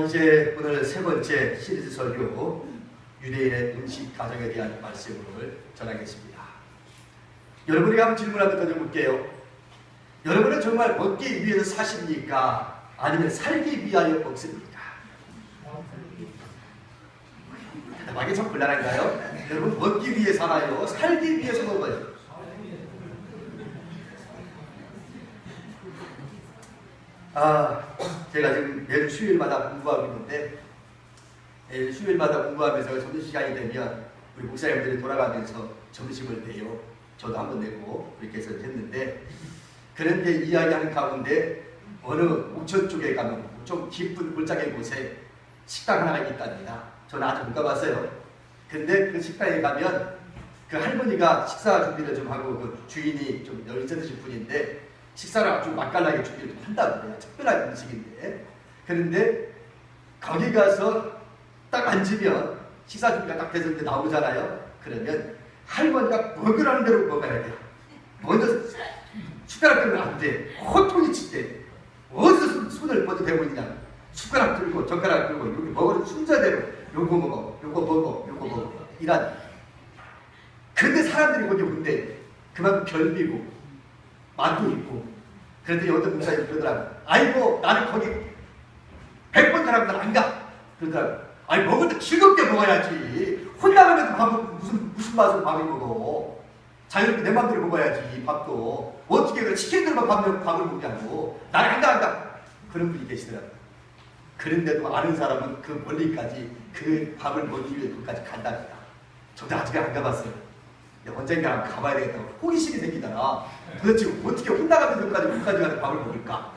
이제 오늘 세 번째 시리즈 설교 유대인의 음식 가정에 대한 말씀을 전하겠습니다. 여러분에게 한번 질문 한번 던져볼게요. 여러분은 정말 먹기 위해서 사십니까? 아니면 살기 위하여 먹습니까? 대답하기 참 곤란한가요? 여러분 먹기 위해 살아요? 살기 위해서 먹어요? 제가 지금 매주 수요일마다 공부하고 있는데 매주 수요일마다 공부하면서 점심시간이 되면 우리 목사님들이 돌아가면서 점심을 내요. 저도 한번 내고 그렇게 해서 했는데, 그런데 이야기하는 가운데 어느 옥천 쪽에 가면 좀 깊은 골짜기 곳에 식당 하나가 있답니다. 저는 아직 못 가봤어요. 근데 그 식당에 가면 그 할머니가 식사 준비를 좀 하고, 그 주인이 좀 연세 드신 분인데 식사를 아주 맛깔나게 준비를 좀 한다고 그래요. 특별한 음식인데. 그런데 거기 가서 딱 앉으면 식사 준비가 딱 돼서 이제 나오잖아요. 그러면 할머니가 먹으라는 대로 먹어야 돼요. 먼저 숟가락 들면 안 돼. 호통이 치대. 어디서 손을 먼저 대고 있냐. 숟가락 들고 젓가락 들고 이렇게 먹을 순서대로 요거 먹어, 요거 먹어, 요거 먹어. 이란. 근데 사람들이 거기 온대. 그만큼 별미고 맛도 있고. 그런데 어떤 목사님이 그러더라고. 아이고 나는 거기 100번 사람들 안 가. 그러더라고. 아니 먹을 때 즐겁게 먹어야지. 혼나가면서 밥은 무슨 맛으로 밥을 먹어. 자유롭게 내 맘대로 먹어야지. 밥도 어떻게 그래 치킨들만 밥을 먹냐고. 나는 안 가. 그런 분이 계시더라고. 그런데도 아는 사람은 그 멀리까지 그 밥을 먹기 위해 거기까지 간답니다. 저도 아직 안 가봤어요. 언젠가 가봐야 되겠다고 호기심이 생기더라. 도대체 어떻게 혼나가면서 거기까지 가서 밥을 먹을까?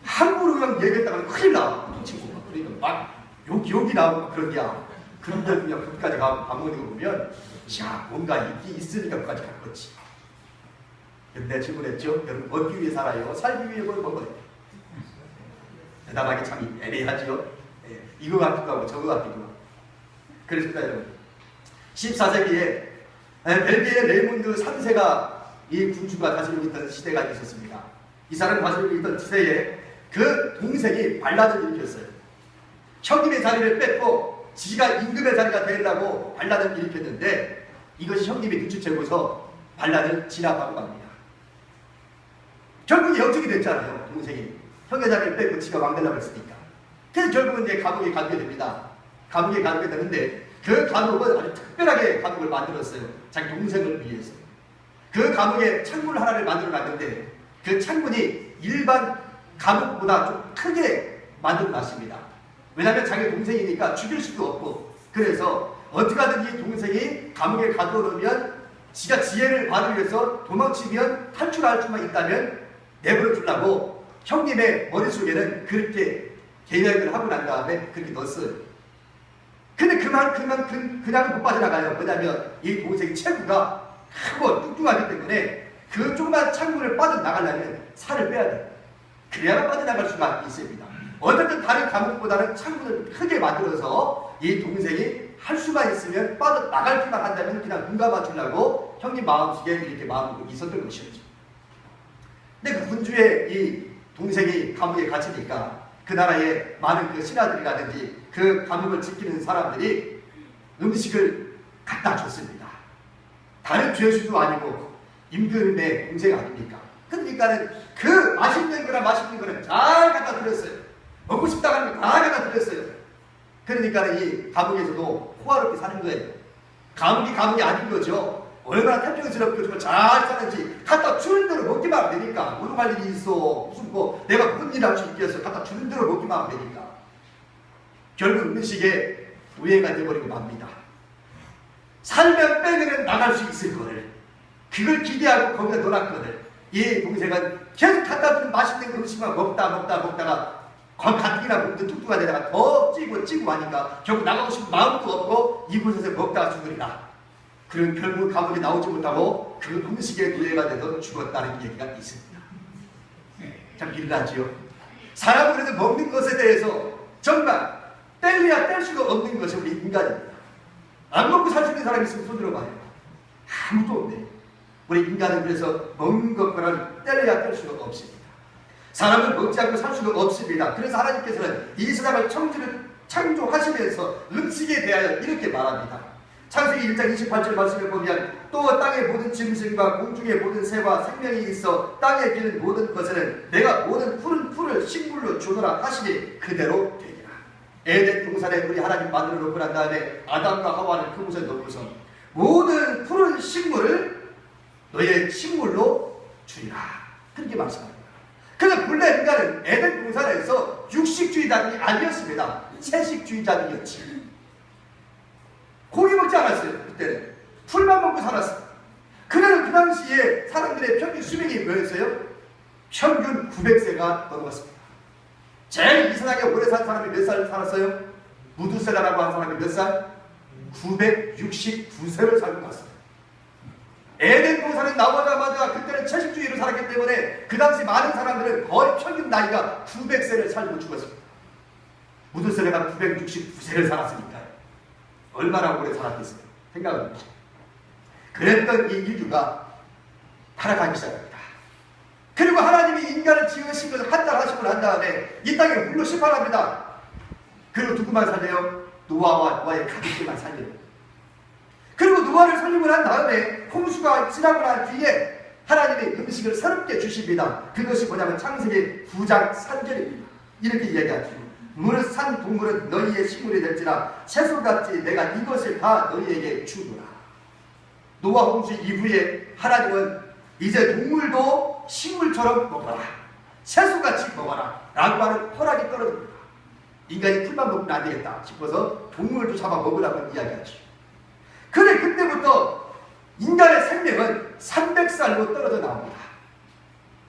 함부로 그냥 얘기했다가 큰일 나. 친구. 그러니까 막 욕이 나오고 그런 게야. 그런데 그냥 거기까지 가서 밥 먹는 거 보면 야 뭔가 있기 있으니까 거기까지 갈 거지. 근데 질문했죠. 여러분 먹기 위해 살아요? 살기 위해 뭘 먹어요? 대답하기 참 애매하죠. 이거 같기도 하고 저거 같기도 하고. 그렇습니다 여러분. 14세기에 벨기에 레이몬드 3세가 이 군주가 다스리고 있던 시대가 있었습니다. 이 사람이 다스리고 있던 시대에 그 동생이 반란을 일으켰어요. 형님의 자리를 뺏고 지가 임금의 자리가 되려고 반란을 일으켰는데 이것이 형님이 눈치채고서 반란을 진압하고 갑니다. 결국은 역적이 됐잖아요. 동생이 형의 자리를 뺏고 지가 왕되려고 했으니까. 그래서 결국은 이제 감옥에 가게 됩니다. 감옥에 가게 되는데 그 감옥은 아주 특별하게 감옥을 만들었어요. 자기 동생을 위해서. 그 감옥에 창문 하나를 만들어 놨는데 그 창문이 일반 감옥보다 좀 크게 만들어 놨습니다. 왜냐하면 자기 동생이니까 죽일 수도 없고. 그래서 어떻게 하든지 동생이 감옥에 가둬놓으면 지가 지혜를 받기 위해서 도망치면 탈출할 수만 있다면 내버려 두려고 형님의 머릿속에는 그렇게 계획을 하고 난 다음에 그렇게 넣었어요. 근데 그냥 못 빠져나가요. 왜냐하면 이 동생이 체구가 크고 뚱뚱하기 때문에 그 조그만 창문을 빠져나가려면 살을 빼야 돼요. 그래야만 빠져나갈 수가 있습니다. 어쨌든 다른 감옥보다는 창문을 크게 만들어서 이 동생이 할 수만 있으면 빠져나갈 수만 한다면 그냥 눈 감아주려고 형님 마음속에 이렇게 마음이 있었던 것이었죠. 근데 그 군주의 이 동생이 감옥에 갇히니까 그 나라의 많은 그 신하들이라든지 그 감옥을 지키는 사람들이 음식을 갖다 줬습니다. 다른 죄수도 아니고 임금의 동생 아닙니까? 그러니까는 그 맛있는 거는 잘 갖다 드렸어요. 먹고 싶다고 하는 거 다 갖다 드렸어요. 그러니까는 이 감옥에서도 호화롭게 사는 거예요. 감옥이 아닌 거죠. 얼마나 탐정스럽게 정말 잘 사는지 갖다 주는 대로 먹기만 하면 되니까. 무능할 일이 있어. 무슨 내가 무슨 일 할 수 있겠어. 갖다 주는 대로 먹기만 하면 되니까. 결국 음식에 노예가 되어버리고 맙니다. 살면 빼면은 나갈 수 있을 거를. 그걸 기대하고 거기다 놀았거든. 이 동생은 계속 갖다 주는 맛있는 음식만 먹다가 가뜩이나 몸도 뚱뚱한 데다가 더 찌고 하니까 결국 나가고 싶은 마음도 없고 이곳에서 먹다가 죽으리라. 그런 결국 감옥에 나오지 못하고 그 음식의 노예가 돼서 죽었다는 얘기가 있습니다. 참 비일하지요. 사람은 그래서 먹는 것에 대해서 정말 뗄래야 뗄 수가 없는 것이 우리 인간입니다. 안 먹고 살 수 있는 사람이 있으면 손 들어봐요. 아무도 없네. 우리 인간은 그래서 먹는 것과는 뗄래야 뗄 수가 없습니다. 사람은 먹지 않고 살 수가 없습니다. 그래서 하나님께서는 이 세상을 창조하시면서 음식에 대하여 이렇게 말합니다. 창세기 1장 28절 말씀을 보면 또 땅의 모든 짐승과 공중의 모든 새와 생명이 있어 땅에 기는 모든 것에는 내가 모든 푸른 풀을 식물로 주노라 하시니 그대로 되리라. 에덴 동산에 우리 하나님 만들어 놓고 난 다음에 아담과 하와를 그곳에 넣고서 모든 푸른 식물을 너의 식물로 주리라 그렇게 말씀합니다. 그런데 본래 인간은 에덴 동산에서 육식주의자들이 아니었습니다. 채식주의자들이었지. 고기 먹지 않았어요. 그때는 풀만 먹고 살았어요. 그래서 그 당시에 사람들의 평균 수명이 뭐였어요? 평균 900세가 넘어갔습니다. 제일 이 세상에 오래 산 사람이 몇 살 살았어요? 무두셀라라고 하는 사람이 몇 살? 969세를 살고 갔어요. 에덴 동산에 나오자마자 그때는 채식주의로 살았기 때문에 그 당시 많은 사람들은 거의 평균 나이가 900세를 살고 죽었습니다. 무두셀라가 969세를 살았으니까요. 얼마나 오래 살았겠어요? 생각은 그랬던 이 인류가 타락하기 시작합니다. 그리고 하나님이 인간을 지으신 것을 한탄하시고 난 다음에 이 땅에 물로 심판합니다. 그리고 누구만 살려요? 노아와 노아의 가족들만 살려요. 그리고 노아를 살리고 난 다음에 홍수가 지나고 난 뒤에 하나님이 음식을 새롭게 주십니다. 그것이 뭐냐면 창세기 9장 3절입니다. 이렇게 이야기하죠. 물을 산 동물은 너희의 식물이 될지라 채소같이 내가 이것을 다 너희에게 주노라. 노아 홍수 이후에 하나님은 이제 동물도 식물처럼 먹어라, 채소같이 먹어라 라고 하는 허락이 떨어집니다. 인간이 풀만 먹으면 안 되겠다 싶어서 동물도 잡아 먹으라고 이야기하죠. 그런데 그때부터 인간의 생명은 300살로 떨어져 나옵니다.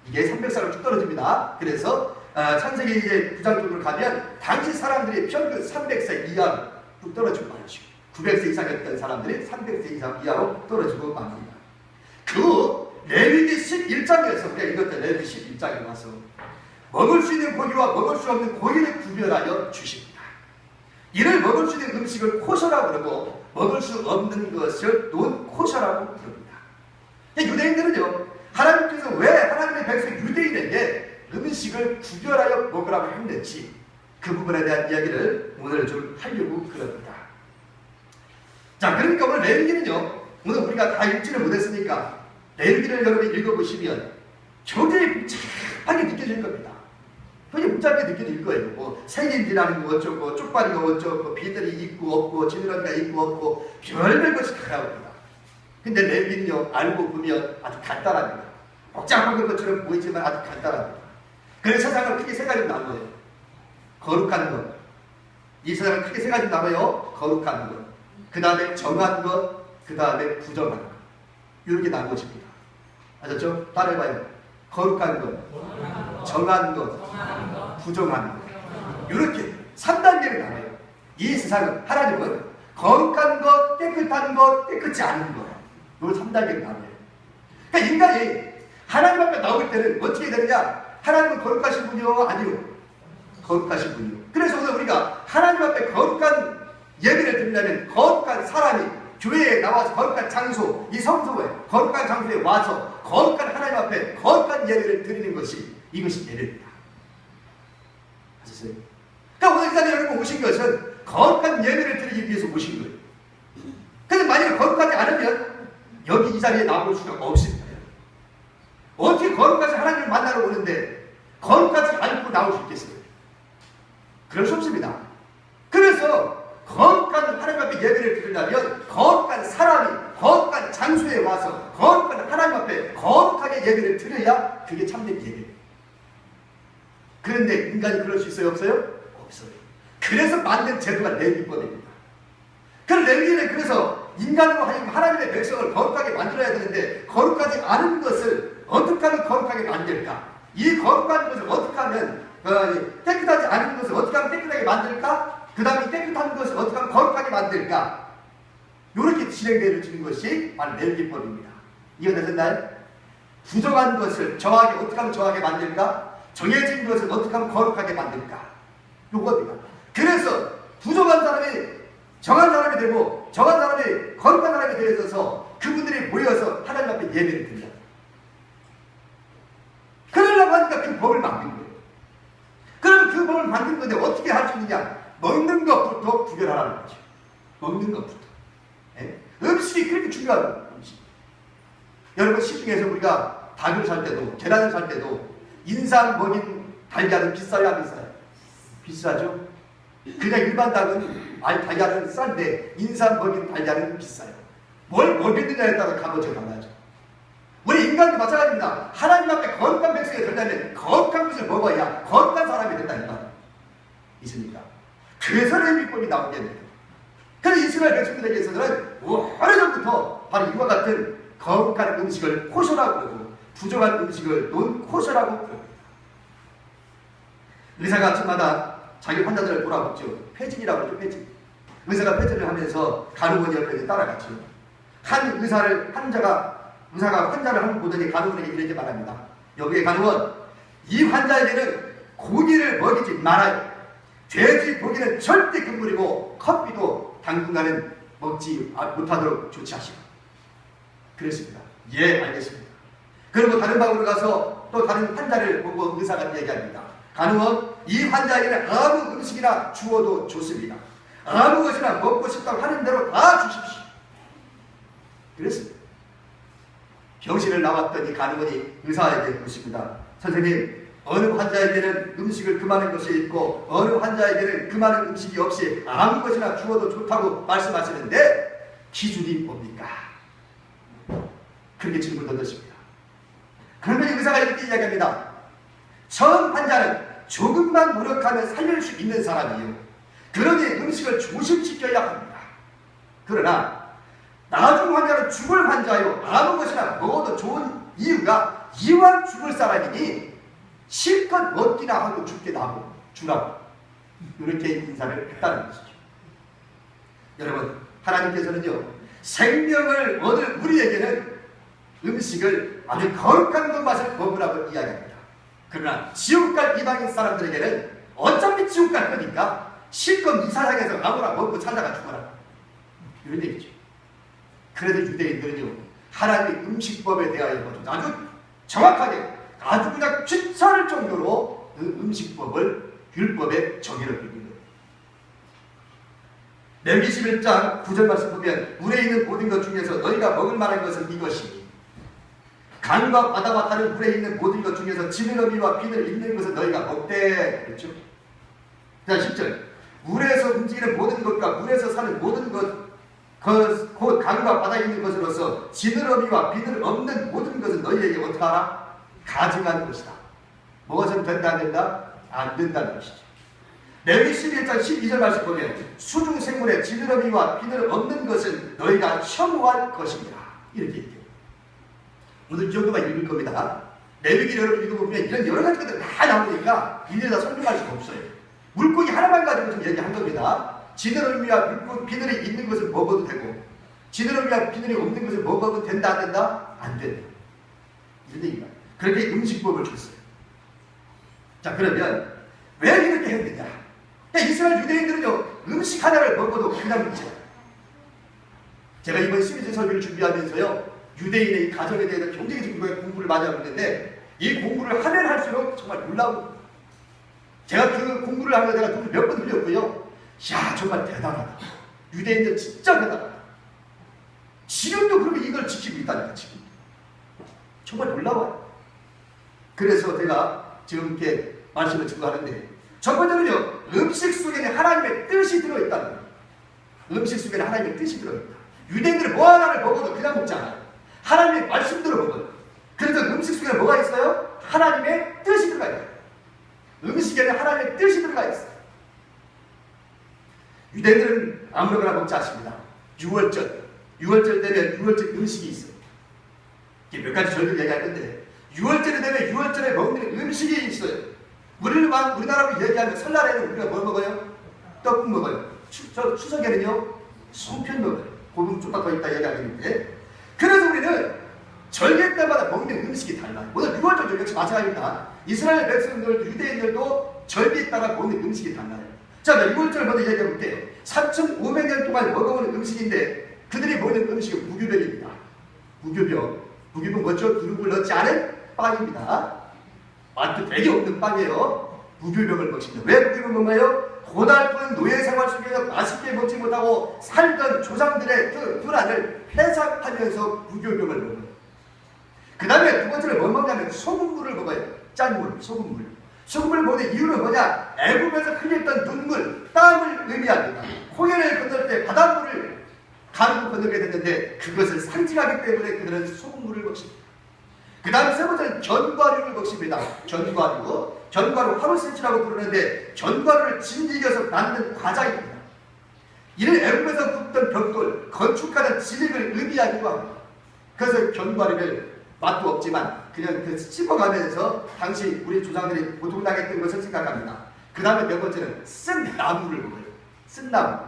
이게 300살로 쭉 떨어집니다. 그래서 창세기 이제 9장 쪽으로 가면 당시 사람들이 평균 300세 이하로 쭉 떨어지고 말이죠. 900세 이상이었던 사람들이 300세 이상 이하로 떨어지고 맙니다. 그 레위기 11장에서 우리가 읽었던 레위기 11장에 와서 먹을 수 있는 고기와 먹을 수 없는 고기를 구별하여 주십니다. 이를 먹을 수 있는 음식을 코셔라고 그러고 먹을 수 없는 것을 논 코셔라고 부릅니다. 유대인들은요, 하나님께서 왜 하나님의 백성 유대인에게 음식을 구별하여 먹으라고 했는지 그 부분에 대한 이야기를 오늘 좀 하려고 그럽니다. 자, 그러니까 오늘 레위기는요, 오늘 우리가 다 읽지를 못했으니까 레위기를 여러분이 읽어보시면 굉장히 복잡하게 느껴질 겁니다. 굉장히 복잡하게 느껴질 거예요. 뭐 생일이라는 거 어쩌고, 쪽발이가 어쩌고, 비늘이 있고 없고, 지느러미가 있고 없고, 별별 것이 다 나옵니다. 근데 레위기는요, 알고 보면 아주 간단합니다. 복잡한 것처럼 보이지만 아주 간단합니다. 그래서 세상을 크게 세 가지로 나눠요. 거룩한 것. 이 세상을 크게 세 가지로 나눠요. 거룩한 것. 그 다음에 정한 것. 그 다음에 부정한 것. 이렇게 나눠집니다. 아셨죠? 따라해봐요. 거룩한 것, 정한 것, 부정한 것. 이렇게 3단계로 나눠요. 이 세상은, 하나님은 거룩한 것, 깨끗한 것, 깨끗지 않은 것. 이 3단계로 나눠요. 그러니까 인간이 하나님 앞에 나올 때는 어떻게 되느냐? 하나님은 거룩하신 분이요? 아니요? 거룩하신 분이요. 그래서 오늘 우리가 하나님 앞에 거룩한 예배를 드리려면 거룩한 사람이 교회에 나와서 거룩한 장소, 이 성소에 거룩한 장소에 와서 거룩한 하나님 앞에 거룩한 예배를 드리는 것이 이것이 예배입니다. 아셨어요? 그러니까 오늘 이 자리에 여러분 오신 것은 거룩한 예배를 드리기 위해서 오신 거예요. 근데 만약에 거룩하지 않으면 여기 이 자리에 나올 수가 없습니다. 어떻게 거룩하신 하나님을 만나러 오는데 거룩하지 않고 나올 수 있겠어요? 그럴 수 없습니다. 그래서 거룩한 하나님 앞에 예배를 드리려면 거룩한 사람이 거룩한 장소에 와서 거룩한 하나님 앞에 거룩하게 예배를 드려야 그게 참된 예배예요. 그런데 인간이 그럴 수 있어요? 없어요? 없어요. 그래서 만든 제도가 레위기법입니다. 그 레위기는 그래서 인간으로 하여금 하나님의 백성을 거룩하게 만들어야 되는데 거룩하지 않은 것을 어떻게 하면 거룩하게 만들까? 이 거룩한 것을 어떻게 하면 깨끗하지 않은 것을 어떻게 하면 깨끗하게 만들까? 그 다음에 깨끗한 것을 어떻게 하면 거룩하게 만들까? 이렇게 진행되어지는 것이 바로 레위기법입니다. 이해되셨나요? 부정한 것을 정하게 어떻게 하면 정하게 만들까? 정해진 것을 어떻게 하면 거룩하게 만들까? 요겁니다. 그래서 부정한 사람이 정한 사람이 되고 정한 사람이 거룩한 사람이 되어서 그분들이 모여서 하나님 앞에 예배를 드립니다. 그러려고 하니까 그 법을 만든 거예요. 그럼 그 법을 만든 건데 어떻게 할 수 있느냐? 먹는 것부터 구별하라는 거죠. 먹는 것부터. 예? 음식이 그렇게 중요한 음식. 여러분 시중에서 우리가 닭을 살 때도 계란을 살 때도 인삼 먹인 달걀은 비싸요 안 비싸요? 비싸죠. 그냥 일반 닭은 달걀은 싼데 인삼 먹인 달걀은 비싸요. 뭘 먹였느냐에 따라 값어치가 달라져. 우리 인간도 마찬가지입니다. 하나님 앞에 거룩한 백성이 되려면 거룩한 것을 먹어야 거룩한 사람이 된다니까. 있습니까? 그래서 레위기법이 나온 게 됩니다. 그래서 이스라엘 백성들에게서는 오래전부터 바로 이와 같은 거룩한 음식을 코셔라고 그러고 부정한 음식을 논코셔라고 그럽니다. 의사가 아침마다 자기 환자들을 돌아보죠. 패진이라고 그러죠. 패진. 의사가 패진을 하면서 간호원이 옆에 따라갔죠. 의사가 환자를 한번 보더니 간호원에게 이렇게 말합니다. 여기에 간호원, 이 환자에게는 고기를 먹이지 말아요. 돼지 고기는 절대 금물이고 커피도 당분간은 먹지 못하도록 조치하시고. 그랬습니다. 예, 알겠습니다. 그리고 다른 방으로 가서 또 다른 환자를 보고 의사가 얘기합니다. 간호원, 이 환자에게는 아무 음식이나 주어도 좋습니다. 아무 것이나 먹고 싶다고 하는 대로 다 주십시오. 그랬습니다. 병실을 나왔던 이 간호원이 의사에게 묻습니다. 선생님, 어느 환자에게는 음식을 금하는 것이 있고 어느 환자에게는 금하는 음식이 없이 아무 것이나 주어도 좋다고 말씀하시는데 기준이 뭡니까? 그렇게 질문 던졌습니다. 그런데 의사가 이렇게 이야기합니다. 처음 환자는 조금만 노력하면 살릴 수 있는 사람이에요. 그러니 음식을 조심시켜야 합니다. 그러나 나중 환자는 죽을 환자요. 아무 것이나 먹어도 좋은 이유가 이왕 죽을 사람이니 실컷 먹기나 하고 죽게 놔고 주라고 이렇게 인사를 했다는 것이죠. 여러분, 하나님께서는요, 생명을 얻을 우리에게는 음식을 아주 거룩한 것 맛을 먹으라고 이야기합니다. 그러나 지옥 갈 이방인 사람들에게는 어차피 지옥 갈 거니까 실컷 이 세상에서 아무나 먹고 살다가 죽어라, 이런 얘기죠. 그래도 유대인들은요, 하나님의 음식법에 대하여 아주 정확하게 아주 그냥 귀찮을 정도로 그 음식법을 율법에 정의를 두고 있는 거예요. 레위기 11장 9절 말씀 보면 물에 있는 모든 것 중에서 너희가 먹을 만한 것은 이것이니 강과 바다와 다른 물에 있는 모든 것 중에서 지느러미와 비늘 있는 것은 너희가 먹되. 그렇죠? 자, 10절 물에서 움직이는 모든 것과 물에서 사는 모든 것 곧 강과 바다에 있는 것으로서 지느러미와 비늘 없는 모든 것은 너희에게 어떻게 하라? 가증한 것이다. 무엇은 된다 안 된다? 안 된다는 것이죠. 레위기 11장 12절 말씀 보면 수중생물의 지느러미와 비늘 없는 것은 너희가 혐오할 것입니다. 이렇게 얘기해요. 오늘 이 정도만 읽을 겁니다. 레위기를 여러분 읽어보면 이런 여러 가지 것들 다 나오니까 일일이 다 설명할 수가 없어요. 물고기 하나만 가지고 좀 얘기한 겁니다. 지느러미와 비늘이 있는 것을 먹어도 되고 지느러미와 비늘이 없는 것을 먹어도 된다 안 된다? 안 된다. 이런 얘기가. 그렇게 음식법을 줬어요. 자, 그러면 왜 이렇게 했느냐? 그러니까 이스라엘 유대인들은요, 음식 하나를 먹어도 그냥 먹지. 제가 이번 시리즈 설교를 준비하면서요, 유대인의 이 가정에 대해서 굉장히 지금 공부를 많이 하고 있는데 이 공부를 하면 할수록 정말 놀라운, 제가 그 공부를 하면서 제가 눈을 몇 번 흘렸고요. 야, 정말 대단하다. 유대인들 진짜 대단하다. 지금도 그렇게 이걸 지키고 있다니까, 지금. 정말 놀라워요. 그래서 제가 지금 이렇게 말씀을 듣고 하는데, 첫 번째는요, 음식 속에는 하나님의 뜻이 들어있다는 거예요. 음식 속에는 하나님의 뜻이 들어있다. 유대인들은 뭐 하나를 먹어도 그냥 먹지 않아요. 하나님의 말씀대로 먹어요. 그래서 음식 속에는 뭐가 있어요? 하나님의 뜻이 들어가 있어요. 음식에는 하나님의 뜻이 들어가 있어요. 유대인들은 아무거나 먹지 않습니다. 6월절 되면 6월절 음식이 있어요. 이게 몇 가지 절기를 얘기할 건데 6월절이 되면 6월절에 먹는 음식이 있어요. 우리나라로 얘기하면 설날에는 우리가 뭐 먹어요? 떡국 먹어요. 추석에는요, 송편 먹어요. 고등 조금 더 있다 얘기하겠는데, 그래서 우리는 절기 때마다 먹는 음식이 달라요. 오늘 6월절 역시 마찬가지입니다. 이스라엘 백성들도 유대인들도 절기에 따라 먹는 음식이 달라요. 자, 6월절 먼저 얘기해볼게요. 3,500년 동안 먹어온 음식인데 그들이 먹는 음식은 무교병입니다. 무교병 뭐죠? 두릅을 넣지 않은 빵입니다. 맛도 되게 없는 빵이에요. 무교병을 먹습니다. 왜 무교병을 먹나요? 고달픈 노예 생활 속에서 맛있게 먹지 못하고 살던 조상들의 그 불안을 회상하면서 무교병을 먹어요. 그 다음에 두 번째로 뭐 먹냐면 소금물을 먹어요. 짠물, 소금물. 소금을 먹는 이유는 뭐냐? 애굽에서 흘렸던 눈물, 땀을 의미합니다. 홍해를 건널 때 바닷물을 가르고 건너게 됐는데 그것을 상징하기 때문에 그들은 소금물을 먹습니다. 그 다음 세 번째는 견과류를 먹습니다. 견과류 하루세치라고 부르는데 견과류를 진이겨서 만든 과자입니다. 이는 애굽에서 굽던 벽돌, 건축하는 진흙을 의미하기도 합니다. 그래서 견과류를 맛도 없지만 그냥 씹어가면서 당시 우리 조상들이 고통당했던 것을 생각합니다. 그 다음에 네 번째는 쓴 나무를 먹어요. 쓴 나무.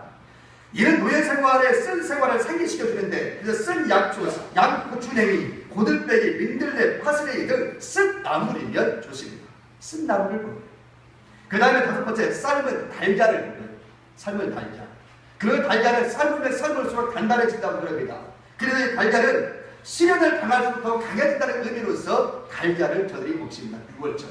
이는 노예 생활에 쓴 생활을 상기시켜주는데 그래서 쓴 약초, 양고추냉이, 고들빼기, 민들레, 파슬리 등 쓴 나물이면 좋습니다. 쓴 나물을 먹어요. 그 다음에 다섯 번째 삶은 달걀을 먹어요. 삶은 달걀. 그 달걀은 삶으면 삶을수록 단단해진다고 그럽니다. 그래서 달걀은 시련을 당할수록 더 강해진다는 의미로서 달걀을 저들이 먹습니다. 6월절.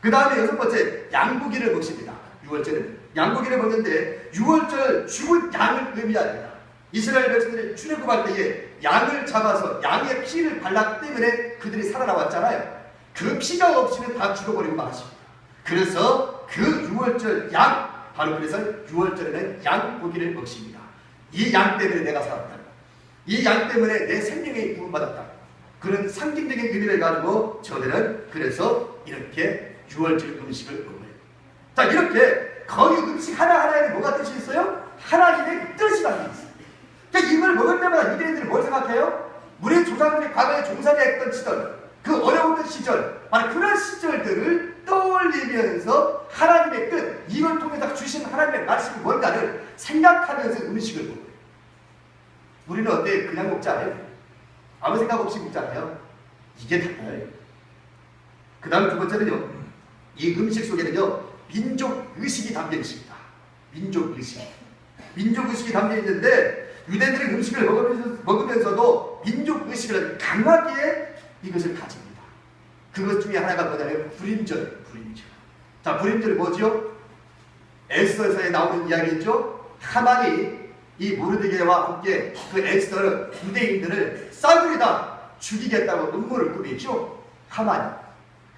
그 다음에 여섯 번째 양고기를 먹습니다. 6월절은 양고기를 먹는데 6월절 죽은 양을 의미합니다. 이스라엘 백성들이 출애굽할 때에 양을 잡아서 양의 피를 발랐기 때문에 그들이 살아나왔잖아요. 그 피가 없이는 다 죽어버리고 말았습니다. 그래서 그 6월절 양, 바로 그래서 6월절에는 양고기를 먹습니다. 이 양 때문에 내가 살았다. 이 양 때문에 내 생명이 구원받았다. 그런 상징적인 의미를 가지고 저들은 그래서 이렇게 6월절 음식을 먹어요. 자, 이렇게 거기 음식 하나하나에 뭐가 뜻이 있어요? 하나님의 뜻이라는 게 있어요. 그러니까 이걸 먹을 때마다 유대인들이 뭘 생각해요? 우리 조상들이 과거에 종살이 했던 시절, 그 어려웠던 시절, 바로 그런 시절들을 떠올리면서 하나님의 뜻, 이걸 통해서 주신 하나님의 말씀이 뭔가를 생각하면서 음식을 먹어요. 우리는 어때? 그냥 먹지 않아요? 아무 생각 없이 먹잖아요. 이게 달라요. 그 다음 두 번째는요, 이 음식 속에는요 민족 의식이 담겨 있습니다. 민족 의식. 민족 의식이 담겨 있는데 유대인들이 음식을 먹으면서도 민족 의식을 강하게 이것을 가집니다. 그것 중에 하나가 뭐냐면 불임절. 자, 불임절이 뭐죠? 에스더서에 나오는 이야기였죠. 하만이 이 모르드게와 함께 그 에스더를 유대인들을 싸구리다 죽이겠다고 음모를 꾸미죠. 하만이.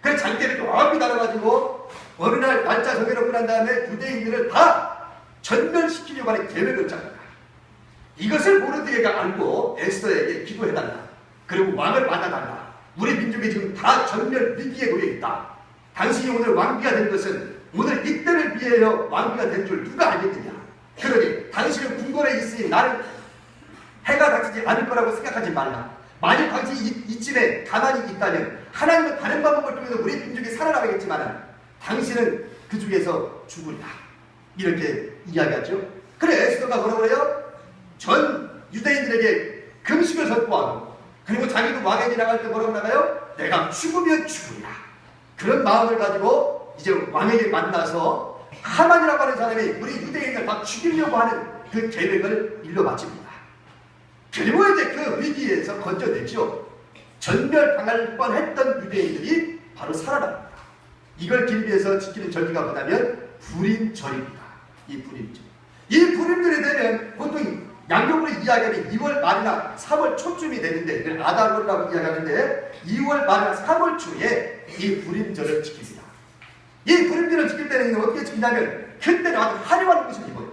그래서 장대를 높이 달아가지고 어느 날 날짜 정해놓고 난 다음에 유대인들을 다 전멸시키려고 하는 계획을 짭니다. 이것을 모르드게가 알고 에스더에게 기도해달라. 그리고 왕을 만나달라. 우리 민족이 지금 다 전멸 위기에 놓여 있다. 당신이 오늘 왕비가 된 것은 오늘 이때를 위하여 왕비가 된 줄 누가 알겠느냐. 그러니 당신은 궁궐에 있으니 나는 해가 닥치지 않을 거라고 생각하지 말라. 만일 당신이 이쯤에 가만히 있다면 하나님은 다른 방법을 통해서 우리 민족이 살아나가겠지만 당신은 그 중에서 죽으리라. 이렇게 이야기하죠. 그래 에스더가 뭐라고 그래요? 전 유대인들에게 금식을 선포하고 그리고 자기도 왕에 나갈 때 뭐라고 나가요? 내가 죽으면 죽으리라. 그런 마음을 가지고 이제 왕에게 만나서 하만이라고 하는 사람이 우리 유대인을 다 죽이려고 하는 그 계획을 일러 바칩니다. 그리고 이제 그 위기에서 건져내죠. 전멸당할 뻔했던 유대인들이 바로 살아납니다. 이걸 길비에서 지키는 절기가 뭐냐면 불임절입니다. 이 불임절. 이 불임절이 되면 보통 양력으로 이야기하면 2월 말이나 3월 초쯤이 되는데 이걸 아달월이라고 이야기하는데 2월 말이나 3월 초에 이 불임절을 지킵니다. 이 불임절을 지킬 때는 어떻게 지키냐면 그때는 아주 화려한 옷을 입어요.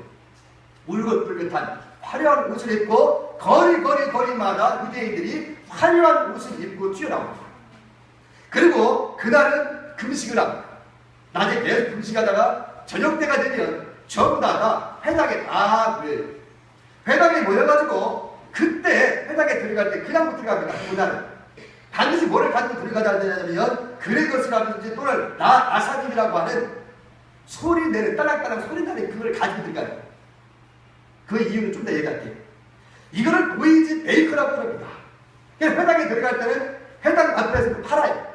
울긋불긋한 화려한 옷을 입고 거리마다 유대인들이 화려한 옷을 입고 뛰어나옵니다. 그리고 그날은 금식을 합니다. 낮에 계속 금식하다가 저녁 때가 되면 전부 다 회당에 다 모여요. 회당에 모여가지고 그때 회당에 들어갈 때 그냥 못 들어갑니다. 그날은 반드시 뭐를 가지고 들어가야 되냐면 그레거스라든지 또는 아사님이라고 하는 소리 내는 딸랑딸랑 소리 나는 그걸 가지고 들어가요. 그 이유는 좀 더 얘기할게요. 이거를 보이지 베이커라고 합니다. 회당에 들어갈 때는 회당 앞에서 팔아요.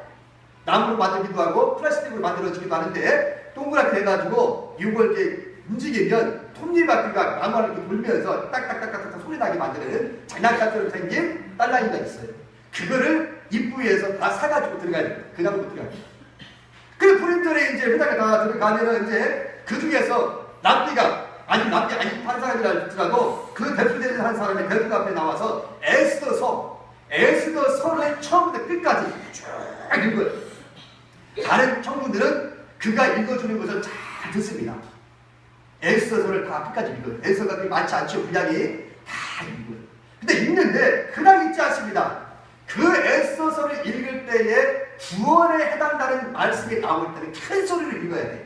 나무로 만들기도 하고 플라스틱으로 만들어지기도 하는데 동그랗게 해가지고 이걸 이렇게 움직이면 톱니바퀴가 나무를 이렇게 돌면서 딱딱딱딱 소리 나게 만드는 장난감처럼 생긴 딸랑이가 있어요. 그거를 입구에서 다 사가지고 들어가야 됩니다. 그냥 못 들어갑니다. 그 불임절에 이제 회당에 다 들어가면은 이제 그 중에서 납비가 아니 한 사람이라 할지라도 그 대표되는 한 사람이 대중 앞에 나와서 에스더서를 처음부터 끝까지 쭉 읽어요. 다른 청중들은 그가 읽어주는 것을 잘 듣습니다. 에스더서를 다 끝까지 읽어요. 에스더가 그렇게 많지 않죠. 분량이 다 읽어요. 근데 읽는데 그냥 읽지 않습니다. 그 에스더서를 읽을 때에 구원에 해당되는 말씀이 나올 때는 큰 소리를 읽어야 돼요.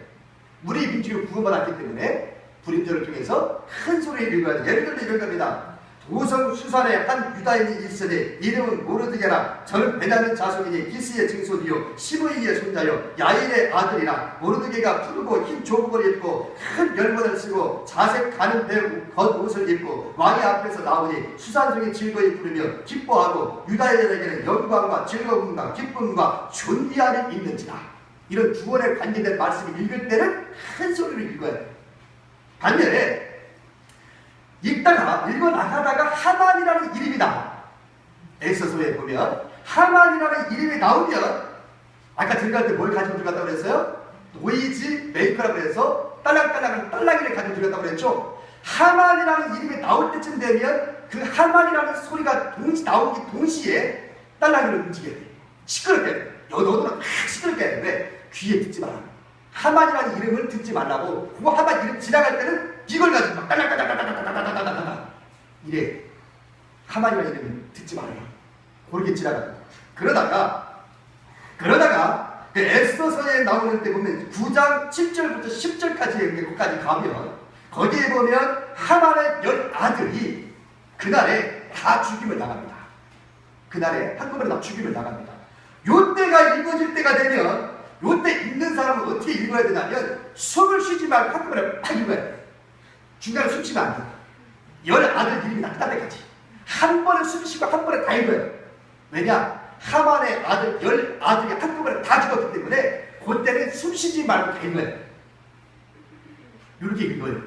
우리 민족이 구원받았기 때문에 불임절을 통해서 큰 소리를 읽어야 돼요. 예를 들면 이런 겁니다. 도성 수산에 한 유다인이 있으니 이름은 모르드게라. 저는 베냐민 자손이니 기스의 증손이요 시므이의 손자요 야일의 아들이라. 모르드게가 푸르고 흰 조복을 입고 큰 열번을 쓰고 자색 가는 배 겉옷을 입고 왕의 앞에서 나오니 수산중에 즐거이 부르며 기뻐하고 유다인에게는 영광과 즐거움과 기쁨과 존귀함이 있는지라. 이런 구원에 관계된 말씀을 읽을 때는 큰 소리를 읽어야 돼요. 반면에 읽다가 읽어나가다가 하만이라는 이름이 나와. 에스더서에 보면 하만이라는 이름이 나오면 아까 들어갈 때 뭘 가지고 들어갔다고 그랬어요? 노이즈 메이커라고 해서 딸랑이를 가지고 들어갔다고 그랬죠. 하만이라는 이름이 나올 때쯤 되면 그 하만이라는 소리가 나오기 동시에 딸랑이를 움직여야 돼. 시끄럽게 해야 돼. 너도는 시끄럽게 해야 돼. 왜? 귀에 듣지 마라. 하만이라는 이름을 듣지 말라고. 그 하만 이름 지나갈 때는 이걸 가지고 막 딸랑딸랑딸랑딸랑딸랑딸랑 이래. 하만이라는 이름을 듣지 말아요. 그렇게 지나가요. 그러다가 그 에스더서에 나오는 데 보면 9장 7절부터 10절까지 거기까지 가면 거기에 보면 하만의 10아들이 그날에 다 죽임을 당합니다. 그날에 한꺼번에 다 죽임을 당합니다. 요때가 읽어질 때가 되면 요때 읽는 사람은 어떻게 읽어야 되냐면 숨을 쉬지 말고 한꺼번에 딱 읽어야 돼. 중간에 숨 쉬면 안 돼. 10아들 이름이 날 때까지 한 번에 숨 쉬고 한 번에 다 읽어야 돼. 왜냐? 하만의 아들 10아들이 한꺼번에 다 죽었기 때문에 그때는 숨 쉬지 말고 다 읽어야 돼. 이렇게 읽어요.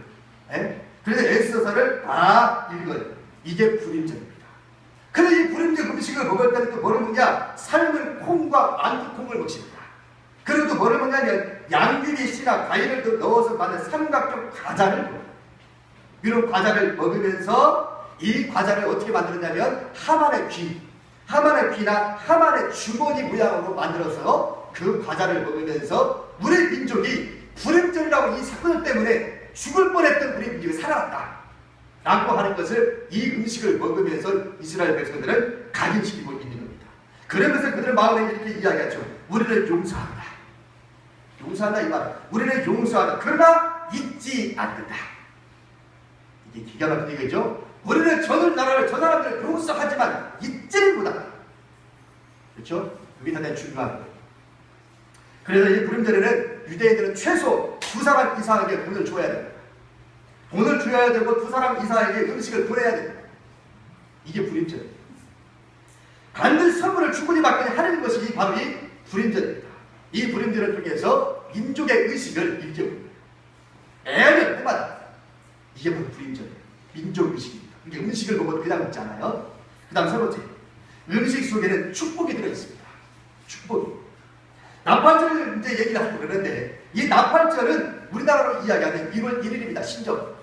예? 그래서 에스더서를 다 읽어요. 이게 불임절입니다. 근데 이 불임절 음식을 먹을 때는 또 뭐를 먹냐? 삶은 콩과 만두콩을 먹습니다. 그리고 또 뭐를 먹냐면 양귀비 씨나 과일을 또 넣어서 만든 삼각형 과자를 먹어요. 이런 과자를 먹으면서 이 과자를 어떻게 만들었냐면 하만의 귀나 하만의 주머니 모양으로 만들어서 그 과자를 먹으면서 우리 민족이 불임절이라고 이 사건 때문에 죽을 뻔했던 우리 민족이 살아났다 라고 하는 것을 이 음식을 먹으면서 이스라엘 백성들은 각인시키고 있는 겁니다. 그러면서 그들의 마음에 이렇게 이야기하죠. 우리는 용서한다. 용서한다 이 말은 우리는 용서한다. 그러나 잊지 않는다. 이게 기가 막힌 얘기죠. 우리는 저 사람들을 용서하지만 잊지는 못한다. 그렇죠? 그게 대단히 중요한 거예요. 그래서 이 불임절에는 유대인들은 최소 2사람 이상에게 돈을 줘야 됩니다. 돈을 줘야 되고 2사람 이상에게 음식을 보내야 됩니다. 이게 불임절입니다. 받는 선물을 충분히 받게 하는 것이 바로 이 불임절입니다. 이 불임절을 통해서 민족의 의식을 일깨웁니다. 애를 때마다 이게 바로 불임절이에요. 민족 의식입니다. 이게 음식을 먹어도 그냥 먹지 않아요. 그 다음 세 번째, 음식 속에는 축복이 들어있습니다. 축복이. 나팔절을 이제 얘기를 하고 그러는데 이 나팔절은 우리나라로 이야기하는 1월 1일입니다. 신정.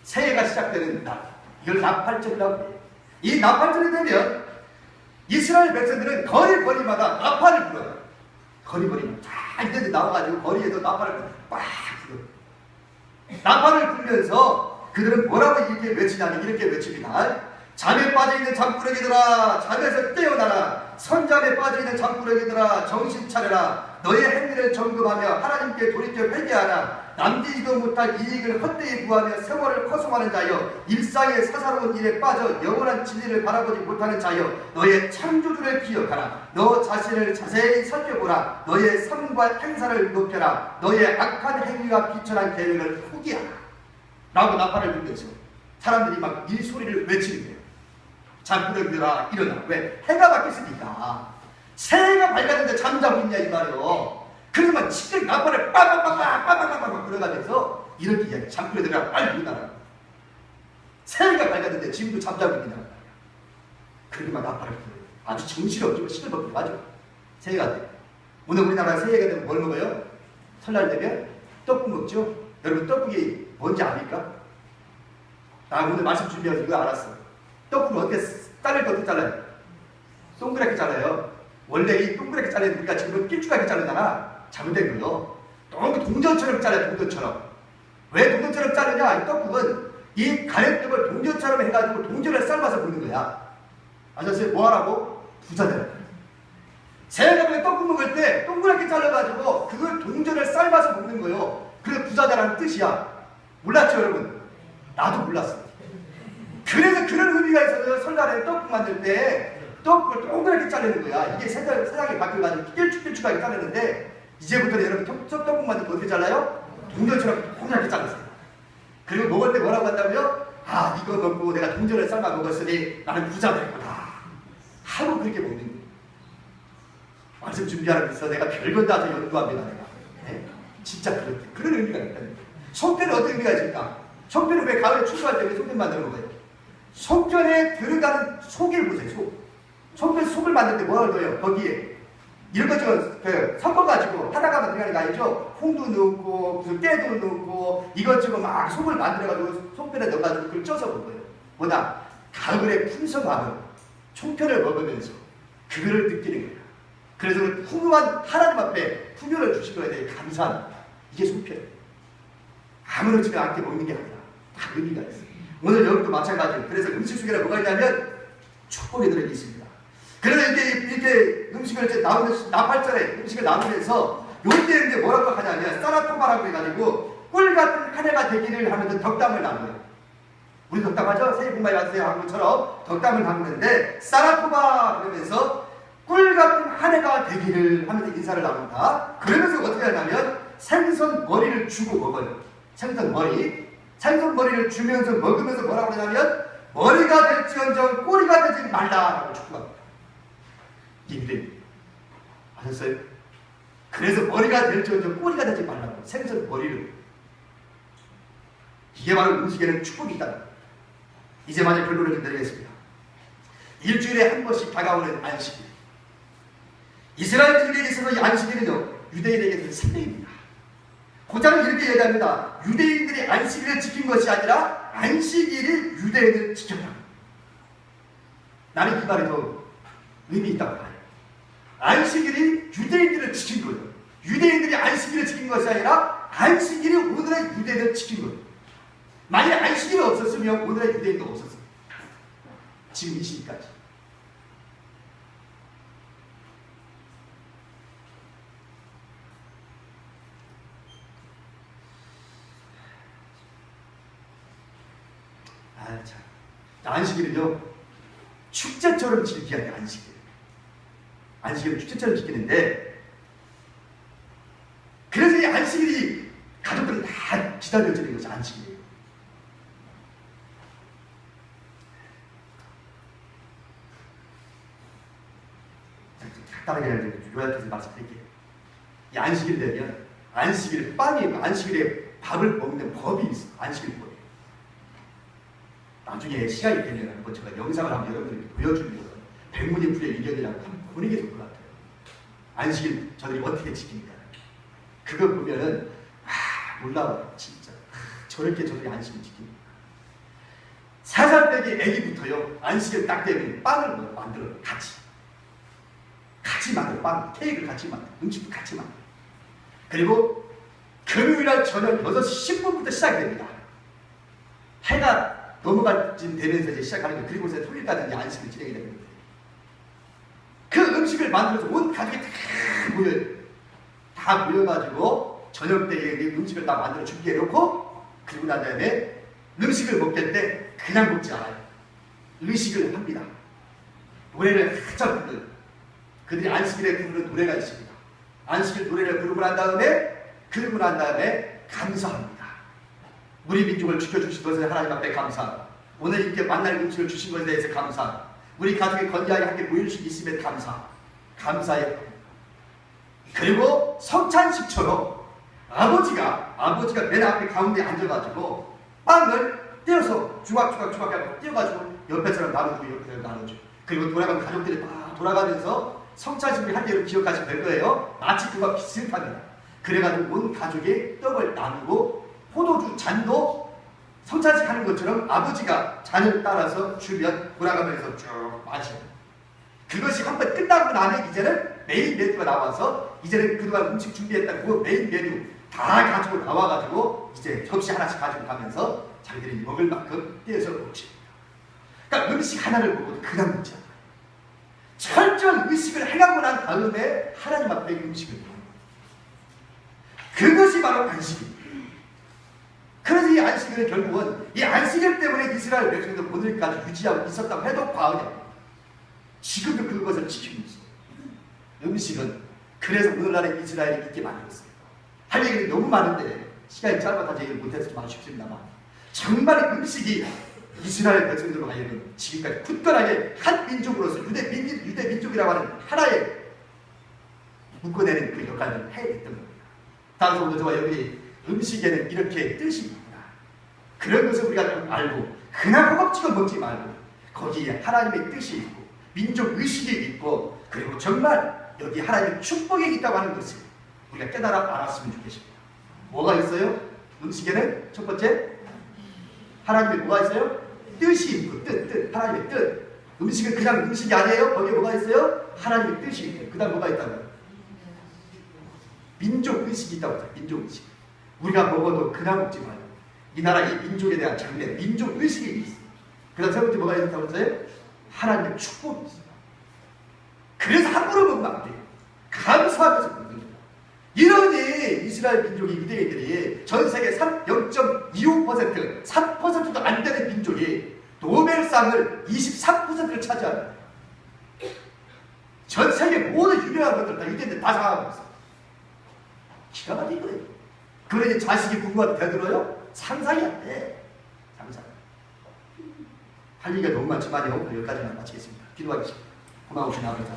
새해가 시작되는 날. 이걸 나팔절이라고 해요. 이 나팔절이 되면 이스라엘 백성들은 거리마다 나팔을 불어요. 거리마다 다 이제 나와가지고 거리에서 나팔을 빡 불어요. 나팔을 불면서 그들은 뭐라고 이렇게 외치냐면 이렇게 외칩니다. 잠에 빠져있는 잠꾸러기들아 잠에서 깨어나라. 선잠에 빠져있는 잠꾸러기들아 정신 차려라. 너의 행위를 점검하며 하나님께 돌이켜 회개하라. 남기지도 못할 이익을 헛되이 구하며 세월을 허송하는 자여, 일상의 사사로운 일에 빠져 영원한 진리를 바라보지 못하는 자여, 너의 창조주를 기억하라. 너 자신을 자세히 살펴보라. 너의 삶과 행사를 높여라. 너의 악한 행위와 비천한 계획을 포기하라. 라고 나팔을 불면서 사람들이 막 이 소리를 외치는 거예요. 잠꾸러기들아 일어나. 왜? 해가 바뀌었으니까. 새해가 밝았는데 잠자고 있냐 이 말이요. 그러면 시끄럽게 나팔을 빠바바바바바바바바 불어가면서 이렇게 이야기해. 잠꾸러기들아 빨리 일어나라. 새해가 밝았는데 지금도 잠자고 있냐. 그렇게 막 나팔을 불어요. 아주 정신없지만 시끌벅적 하죠. 새해가 돼. 오늘 우리나라 새해가 되면 뭘 먹어요? 설날 되면 떡국 먹죠? 여러분 떡국이 뭔지 압니까? 나 오늘 말씀 준비해서 이거 알았어. 떡국을 어떻게 자를 때 어떻게 잘라요? 동그랗게 잘라요. 원래 이 동그랗게 잘라야 우리가 지금 길쭉하게 자르잖아. 잘못된 거요. 너무 동전처럼 잘라요. 동전처럼. 왜 동전처럼 자르냐? 이 떡국은 이 가래떡을 동전처럼 해가지고 동전을 삶아서 먹는 거야. 아셨어요? 뭐 하라고? 부자들. 새해가 떡국 먹을 때 동그랗게 잘라가지고 그걸 동전을 삶아서 먹는 거예요. 그게 부자다라는 뜻이야. 몰랐죠, 여러분? 나도 몰랐어. 그래서 그런 의미가 있어서 설날에 떡국 만들 때 떡국을 동그랗게 자르는 거야. 이게 세상에 바뀌어가지고 길쭉길쭉하게 자르는데 이제부터는 여러분 떡국 만들 때 어떻게 잘라요? 동전처럼 동그랗게 잘랐어요. 그리고 먹을 때 뭐라고 한다고요? 아, 이거 먹고 내가 동전을 삶아 먹었으니 나는 부자 될 거다 하고 그렇게 먹는 거예요. 말씀 준비하면서 내가 별건 다 연구합니다. 내가. 네? 진짜 그런 의미가 있다는 거예요. 송편은 어떤 의미가 있을까? 송편은 왜 가을에 추수할 때 왜 송편 만드는 거예요? 송편에 들어가는 속을 보세요. 송편 속을 만들 때 뭘 넣어요? 거기에 이런 것저것 섞어가지고 하다가 들어가는 거 아니죠? 콩도 넣고 무슨 깨도 넣고 이것저것 막 속을 만들어가지고 송편에 넣어가지고 그걸 쪄서 먹어요. 뭐다? 가을의 풍성함을 송편을 먹으면서 그거를 느끼는 거예요. 그래서 풍요한 하나님 앞에 풍요를 주신 거에 대해 감사하는 이게 송편이에요. 아무렇지도 않게 먹는 게 아니라 다 의미가 있어요. 오늘 여기도 마찬가지예요. 그래서 음식 속에 뭐가 있냐면 축복이 들어있습니다. 그래서 이렇게 음식을 이제 나팔절에 음식을 나누면서 요때 이제 뭐라고 하냐면 사라토바라고 해가지고 꿀 같은 한 해가 되기를 하면서 덕담을 나눠요. 우리 덕담하죠? 새해 복 많이 받으세요 하는 것처럼 덕담을 나누는데 사라토바 그러면서 꿀 같은 한 해가 되기를 하면서 인사를 나눈다. 그러면서 어떻게 하냐면 생선 머리를 주고 먹어요. 생선 머리를 주면서 먹으면서 뭐라고 하냐면 머리가 될지언정 꼬리가 되지 말라라고 축복합니다. 이게 아셨어요? 그래서 머리가 될지언정 꼬리가 되지 말라고 생선 머리를. 이게 바로 음식에는 축복이 있다. 이제 마저 결론을 좀 내리겠습니다. 일주일에 한 번씩 다가오는 안식일. 이스라엘인에게 있어서 이 안식일은요 유대인에게는 생명입니다. 고장은 이렇게 얘기합니다. 유대인들이 안식일을 지킨 것이 아니라 안식일이 유대인을 지켰다. 나는 이 말이 더 의미 있다고 봐요. 안식일이 유대인들을 지킨 거예요. 유대인들이 안식일을 지킨 것이 아니라 안식일이 오늘의 유대인을 지킨 거예요. 만약 안식일이 없었으면 오늘의 유대인도 없었어요. 지금 이 시기까지. 참. 안식일은요 축제처럼 즐겨야 돼. 안식일은 축제처럼 지키는데 그래서 이 안식일이 가족들은 다 기다려지는 것이 안식일이에요. 간단하게 요약해서 말씀드릴게요. 이 안식일 되면 안식일 빵이에요. 안식일에 밥을 먹는 법이 있어. 안식일 법이. 나중에 시간이 되면 한번 제가 영상을 한번 여러분들께 보여주는 거예요. 백문이불의 의견이라고 한번 보는 게 좋을 것 같아요. 안식일 저들이 어떻게 지킵니까? 그거 보면은 놀라워요. 진짜 저렇게 저들이 안식일 지킵니까? 4살 빼기 애기부터요 안식일 딱 되면 빵을 만들어요. 같이 만들어. 빵, 케이크를 같이 만들어. 음식도 같이 만들어. 그리고 금요일날 저녁 6시 10분부터 시작됩니다. 해가 넘어갈 쯤 되면서 이제 시작하는 거예요. 그리고서 토요일까지 안식을 진행이 됩니다. 그 음식을 만들어서 온 가족이 다 모여요. 다 모여가지고 저녁 때 음식을 다 만들어 준비해 놓고 그리고 난 다음에 음식을 먹을 때 그냥 먹지 않아요. 의식을 합니다. 노래를 한참 부르는 그들이 안식일에 부르는 노래가 있습니다. 안식일 노래를 부르고 난 다음에 감사합니다. 우리 민족을 지켜주신 것에 하나님 앞에 감사합니다. 오늘 이렇게 만날 음식을 주신 것에 대해서 감사합니다. 우리 가족의 건강하게 함께 모일 수 있음에 감사해요. 그리고 성찬식처럼 아버지가 맨 앞에 가운데 앉아가지고 빵을 떼어서 조각조각 떼어가지고 옆에 사람 나눠주고 옆에 사람 나눠주고 그리고 돌아가면 가족들이 다 돌아가면서 성찬식을 할 때를 기억하시면 될 거예요. 마치 그와 비슷합니다. 그래가지고 온 가족이 떡을 나누고 포도주 잔도 성찬식 하는 것처럼 아버지가 잔을 따라서 주면 돌아가면서 쭉 마셔요. 그것이 한번 끝나고 나면 이제는 메인 메뉴가 나와서 이제는 그동안 음식 준비했던 그 메인 메뉴 다 가지고 나와가지고 이제 접시 하나씩 가지고 가면서 자기들이 먹을 만큼 떼어서 먹습니다. 그러니까 음식 하나를 먹어도 그냥 먹지 않아요. 철저한 의식을 해가고 난 다음에 하나님 앞에 음식을 먹는 거예요. 그것이 바로 안식입니다. 그래서 이 안식일은 결국은 이 안식일 때문에 이스라엘 백성들 오늘까지 유지하고 있었다고 해도 과언이 아닙니다. 지금도 그것을 지키고 있어요. 음식은 그래서 오늘날의 이스라엘이 있게 만들었어요. 할 얘기는 너무 많은데 시간이 짧아서 얘기를 못해서 좀 아쉽습니다만 정말 음식이 이스라엘 백성들로 하여금 지금까지 굳건하게 한 민족으로서 유대 민족이라고 하는 하나의 묶어내는 그 역할을 해냈던 겁니다. 따라서 오늘 저와 여러분이 음식에는 이렇게 뜻이 있구나. 그런 것을 우리가 좀 알고 그냥 허겁지겁 먹지 말고 거기에 하나님의 뜻이 있고 민족 의식이 있고 그리고 정말 여기 하나님의 축복이 있다고 하는 것을 우리가 깨달아 알았으면 좋겠습니다. 뭐가 있어요? 음식에는 첫 번째 하나님의 뭐가 있어요? 뜻이 있고 뜻 하나님의 뜻. 음식은 그냥 음식이 아니에요. 거기에 뭐가 있어요? 하나님의 뜻이 있고 그 다음 뭐가 있다고요? 민족 의식이 있다고 해요. 민족 의식. 우리가 먹어도 그냥 먹지 말고 이 나라 이 민족에 대한 장래 민족 의식이 있어요. 그 다음 세 번째 뭐가 있다고 했어요? 하나님의 축복이 있어요. 그래서 함부로 먹으면 안 돼요. 감사하면서 먹는 거예요. 이러니 이스라엘 민족이 유대인들이 전 세계 0.25% 3%도 안 되는 민족이 노벨상을 23%를 차지하는 전 세계 모든 유명한 것들 다 유대인들 다 장악하고 있어요. 기가 막힌 거예요. 그러니 자식이 궁금한데 되들어요? 상상이 안 돼. 상상. 할 얘기가 너무 많지만요. 여기까지만 마치겠습니다. 기도하겠습니다. 고마우신 아버지.